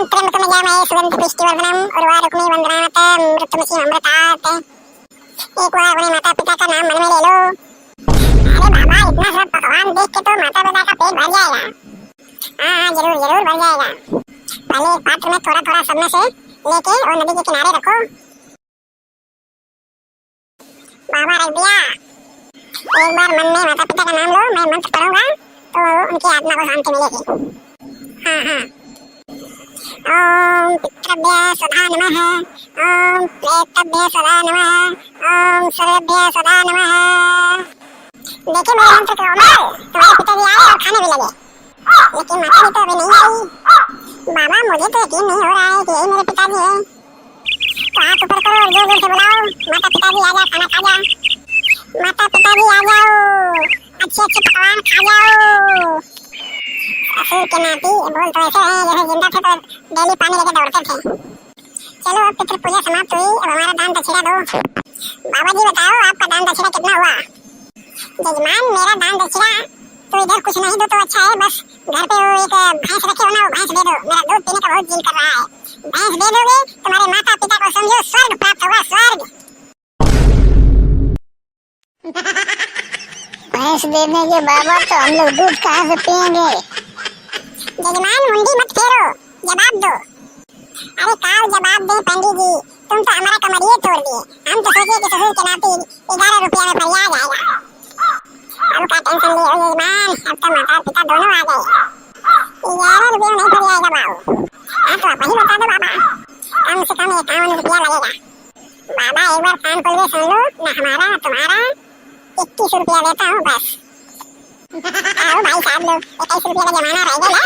ओम त्र्यंबकम यजामहे सुगंधि पुष्टिवर्धनम उर्वारुकमिव वंदनात् मृत्युमसि अमृतात्। एक बार अपने माता पिता का नाम मन में ले लो। अरे बाबा, इतना सब पकवान देख के तो माता पिता का पेट भर जाएगा। हाँ जरूर जरूर भर जाएगा। पहले एक पात्र में थोड़ा थोड़ा सब में से लेके और नदी के किनारे रखो। बाबा रख दिया। एक बार मन में माता पिता का नाम लो, मैं मंत्र पढ़ूंगा तो उनकी आत्मा को शांति मिलेगी। हाँ हाँ। ओम पितृभ्य सदा नमः, ओम प्रेतभ्य सदा नमः, ओम सर्वेभ्य सदा नमः। देखिए मेरे मंत्र का अमल तुम्हारे पिताजी आए और खाने भी लगे, लेकिन माता जी तो अभी नहीं आई। बाबा मुझे तो यकीन नहीं हो रहा है कि यही मेरे पिताजी हैं। तो हाथ ऊपर करो और जोर जोर से बुलाओ, माता पिताजी आ जा, खाना खा जा। माता पिताजी आ जाओ, अच्छे अच्छे पकवान खा जाओ। असुर के नाती बोल तो ऐसे हैं जैसे जिंदा थे तो डेली पानी लेके दौड़ते थे। चलो अब पितृ पूजा समाप्त हुई, अब हमारा दान दक्षिणा दो। बाबा जी बताओ आपका दान दक्षिणा कितना हुआ? जजमान मेरा दान दक्षिणा तो इधर कुछ नहीं दो तो अच्छा है, बस घर पे वो एक भैंस रखे हो ना, वो भैंस दे दो, मेरा दूध पीने का बहुत दिल कर रहा है। भैंस दे दोगे तुम्हारे माता पिता को समझो स्वर्ग प्राप्त होगा, स्वर्ग। भैंस देने के बाबा तो हम लोग दूध कहाँ से पियेंगे? जजमान मुंडी मत फेरो, जवाब दो। अरे काल जवाब दे पंडित जी, तुम तो हमारा कमरिए तोड़ दिए। हम तो सोचे कि ससुर के नाते 11 रुपया में फरिया जाएगा। अब का टेंशन लिए हो जजमान, अब तो माता पिता दोनों आ गए। 11 रुपया नहीं फरियाएगा बाबू। हाँ तो आप ही बता दो बाबा, कम से कम 51 रुपया लगेगा। बाबा एक बार कान खोल के सुन लो, न हमारा न तुम्हारा 21 रुपया देता हूँ बस। आओ भाई साहब लोग, 21 रुपया का जमाना रहेगा ना।